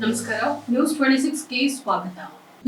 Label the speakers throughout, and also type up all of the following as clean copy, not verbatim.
Speaker 1: ನಮಸ್ಕಾರ. ನ್ಯೂಸ್ 26ಗೆ ಸ್ವಾಗತ.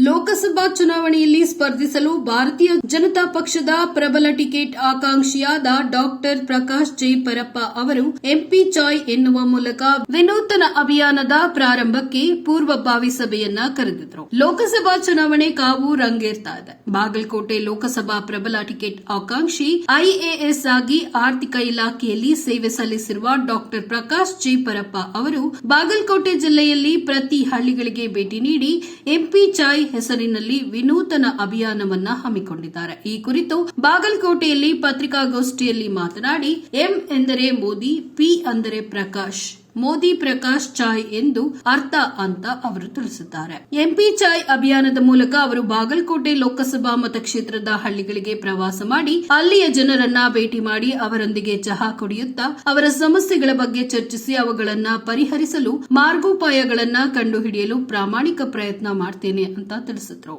Speaker 2: ಲೋಕಸಭಾ ಚುನಾವಣೆಯಲ್ಲಿ ಸ್ಪರ್ಧಿಸಲು ಭಾರತೀಯ ಜನತಾ ಪಕ್ಷದ ಪ್ರಬಲ ಟಿಕೆಟ್ ಆಕಾಂಕ್ಷಿಯಾದ ಡಾಕ್ಟರ್ ಪ್ರಕಾಶ್ ಜೆ ಪರಪ್ಪ ಅವರು ಎಂಪಿ ಚಾಯ್ ಎನ್ನುವ ಮೂಲಕ ವಿನೂತನ ಅಭಿಯಾನದ ಪ್ರಾರಂಭಕ್ಕೆ ಪೂರ್ವಭಾವಿ ಸಭೆಯನ್ನ ಕರೆದಿದ್ರು. ಲೋಕಸಭಾ ಚುನಾವಣೆ ಕಾವು ರಂಗೇರ್ತಾ ಇದೆ. ಬಾಗಲಕೋಟೆ ಲೋಕಸಭಾ ಪ್ರಬಲ ಟಿಕೆಟ್ ಆಕಾಂಕ್ಷಿ ಐಎಎಸ್ ಆಗಿ ಆರ್ಥಿಕ ಇಲಾಖೆಯಲ್ಲಿ ಸೇವೆ ಸಲ್ಲಿಸಿರುವ ಡಾಕ್ಟರ್ ಪ್ರಕಾಶ್ ಜೆ ಪರಪ್ಪ ಅವರು ಬಾಗಲಕೋಟೆ ಜಿಲ್ಲೆಯಲ್ಲಿ ಪ್ರತಿ ಹಳ್ಳಿಗಳಿಗೆ ಭೇಟಿ ನೀಡಿ ಎಂಪಿ ಚಾಯ್ ಹೆಸರಿನಲ್ಲಿ ವಿನೂತನ ಅಭಿಯಾನವನ್ನ ಹಮ್ಮಿಕೊಂಡಿದ್ದಾರೆ. ಈ ಕುರಿತು ಬಾಗಲಕೋಟೆಯಲ್ಲಿ ಪತ್ರಿಕಾಗೋಷ್ಠಿಯಲ್ಲಿ ಮಾತನಾಡಿ, ಎಂ ಎಂದರೆ ಮೋದಿ, ಪಿ ಅಂದರೆ ಪ್ರಕಾಶ್, ಮೋದಿ ಪ್ರಕಾಶ್ ಚಾಯ್ ಎಂದು ಅರ್ಥ ಅಂತ ಅವರು ತಿಳಿಸಿದ್ದಾರೆ. ಎಂಪಿ ಚಾಯ್ ಅಭಿಯಾನದ ಮೂಲಕ ಅವರು ಬಾಗಲಕೋಟೆ ಲೋಕಸಭಾ ಮತಕ್ಷೇತ್ರದ ಹಳ್ಳಿಗಳಿಗೆ ಪ್ರವಾಸ ಮಾಡಿ ಅಲ್ಲಿಯ ಜನರನ್ನ ಭೇಟಿ ಮಾಡಿ ಅವರೊಂದಿಗೆ ಚಹಾ ಕುಡಿಯುತ್ತಾ ಅವರ ಸಮಸ್ಯೆಗಳ ಬಗ್ಗೆ ಚರ್ಚಿಸಿ ಅವುಗಳನ್ನು ಪರಿಹರಿಸಲು ಮಾರ್ಗೋಪಾಯಗಳನ್ನು ಕಂಡುಹಿಡಿಯಲು ಪ್ರಾಮಾಣಿಕ ಪ್ರಯತ್ನ ಮಾಡ್ತೇನೆ ಅಂತ ತಿಳಿಸಿದ್ರು.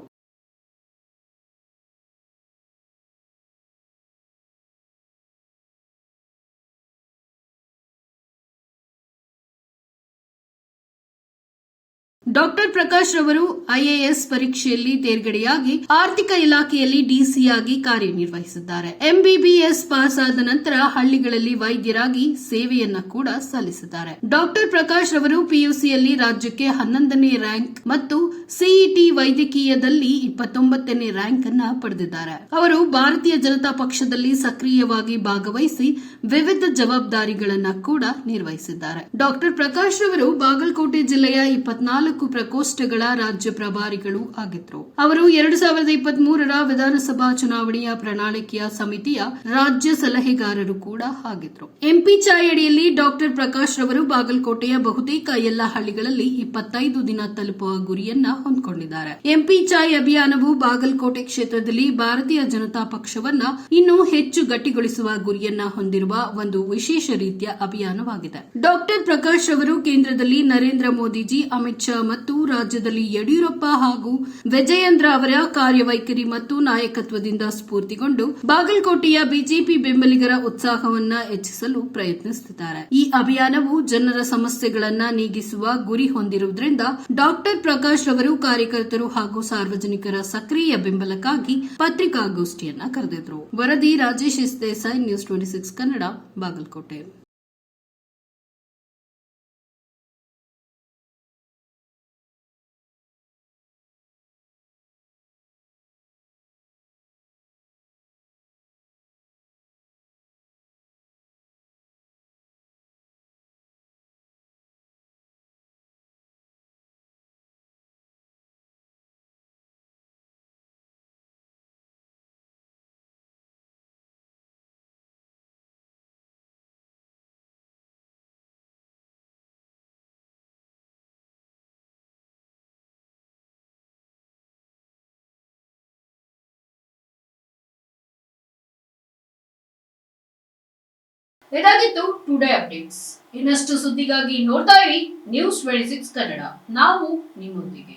Speaker 2: ಡಾಕ್ಟರ್ ಪ್ರಕಾಶ್ ರವರು ಐಎಎಸ್ ಪರೀಕ್ಷೆಯಲ್ಲಿ ತೇರ್ಗಡೆಯಾಗಿ ಆರ್ಥಿಕ ಇಲಾಖೆಯಲ್ಲಿ ಡಿಸಿಯಾಗಿ ಕಾರ್ಯನಿರ್ವಹಿಸಿದ್ದಾರೆ. ಎಂಬಿಬಿಎಸ್ ಪಾಸ್ ಆದ ನಂತರ ಹಳ್ಳಿಗಳಲ್ಲಿ ವೈದ್ಯರಾಗಿ ಸೇವೆಯನ್ನ ಕೂಡ ಸಲ್ಲಿಸಿದ್ದಾರೆ. ಡಾಕ್ಟರ್ ಪ್ರಕಾಶ್ ರವರು ಪಿಯುಸಿಯಲ್ಲಿ ರಾಜ್ಯಕ್ಕೆ 11ನೇ ರ್ಯಾಂಕ್ ಮತ್ತು ಸಿಇಟಿ ವೈದ್ಯಕೀಯದಲ್ಲಿ 29ನೇ ರ್ಯಾಂಕ್ ಅನ್ನು ಪಡೆದಿದ್ದಾರೆ. ಅವರು ಭಾರತೀಯ ಜನತಾ ಪಕ್ಷದಲ್ಲಿ ಸಕ್ರಿಯವಾಗಿ ಭಾಗವಹಿಸಿ ವಿವಿಧ ಜವಾಬ್ದಾರಿಗಳನ್ನು ಕೂಡ ನಿರ್ವಹಿಸಿದ್ದಾರೆ. ಡಾಕ್ಟರ್ ಪ್ರಕಾಶ್ ರವರು ಬಾಗಲಕೋಟೆ ಜಿಲ್ಲೆಯ 24 ಪ್ರಕೋಷ್ಠಗಳ ರಾಜ್ಯ ಪ್ರಭಾರಿಗಳು ಆಗಿದ್ರು. ಅವರು 2023ರ ವಿಧಾನಸಭಾ ಚುನಾವಣೆಯ ಪ್ರಣಾಳಿಕೆಯ ಸಮಿತಿಯ ರಾಜ್ಯ ಸಲಹೆಗಾರರು ಕೂಡ ಆಗಿದ್ರು. ಎಂಪಿ ಚಾಯ್ ಅಡಿಯಲ್ಲಿ ಡಾಕ್ಟರ್ ಪ್ರಕಾಶ್ ರವರು ಬಾಗಲಕೋಟೆಯ ಬಹುತೇಕ ಎಲ್ಲ ಹಳ್ಳಿಗಳಲ್ಲಿ 25 ದಿನ ತಲುಪುವ ಗುರಿಯನ್ನ ಹೊಂದಿಕೊಂಡಿದ್ದಾರೆ. ಎಂಪಿ ಚಾಯ್ ಅಭಿಯಾನವು ಬಾಗಲಕೋಟೆ ಕ್ಷೇತ್ರದಲ್ಲಿ ಭಾರತೀಯ ಜನತಾ ಪಕ್ಷವನ್ನ ಇನ್ನೂ ಹೆಚ್ಚು ಗಟ್ಟಿಗೊಳಿಸುವ ಗುರಿಯನ್ನ ಹೊಂದಿರುವ ಒಂದು ವಿಶೇಷ ರೀತಿಯ ಅಭಿಯಾನವಾಗಿದೆ. ಡಾಕ್ಟರ್ ಪ್ರಕಾಶ್ ಅವರು ಕೇಂದ್ರದಲ್ಲಿ ನರೇಂದ್ರ ಮೋದಿಜಿ, ಅಮಿತ್ ಶಾ ಮತ್ತು ರಾಜ್ಯದಲ್ಲಿ ಯಡಿಯೂರಪ್ಪ ಹಾಗೂ ವಿಜಯೇಂದ್ರ ಅವರ ಕಾರ್ಯವೈಖರಿ ಮತ್ತು ನಾಯಕತ್ವದಿಂದ ಸ್ಫೂರ್ತಿಗೊಂಡು ಬಾಗಲಕೋಟೆಯ ಬಿಜೆಪಿ ಬೆಂಬಲಿಗರ ಉತ್ಸಾಹವನ್ನ ಹೆಚ್ಚಿಸಲು ಪ್ರಯತ್ನಿಸುತ್ತಿದ್ದಾರೆ. ಈ ಅಭಿಯಾನವು ಜನರ ಸಮಸ್ಯೆಗಳನ್ನು ನೀಗಿಸುವ ಗುರಿ ಹೊಂದಿರುವುದರಿಂದ ಡಾಕ್ಟರ್ ಪ್ರಕಾಶ್ ಅವರು ಕಾರ್ಯಕರ್ತರು ಹಾಗೂ ಸಾರ್ವಜನಿಕರ ಸಕ್ರಿಯ ಬೆಂಬಲಕ್ಕಾಗಿ ಪತ್ರಿಕಾಗೋಷ್ಠಿಯನ್ನ ಕರೆದಿದ್ರು. ವರದಿ ರಾಜೇಶ್ ಎಸ್ ದೇಸಾಯಿ, ನ್ಯೂಸ್ 26 ಕನ್ನಡ, ಬಾಗಲಕೋಟೆ.
Speaker 1: ಇದಾಗಿತ್ತು ಟುಡೇ ಅಪ್ಡೇಟ್ಸ್. ಇನ್ನಷ್ಟು ಸುದ್ದಿಗಾಗಿ ನೋಡ್ತಾ ಇರಿ ನ್ಯೂಸ್ 26 ಕನ್ನಡ. ನಾವು ನಿಮ್ಮೊಂದಿಗೆ.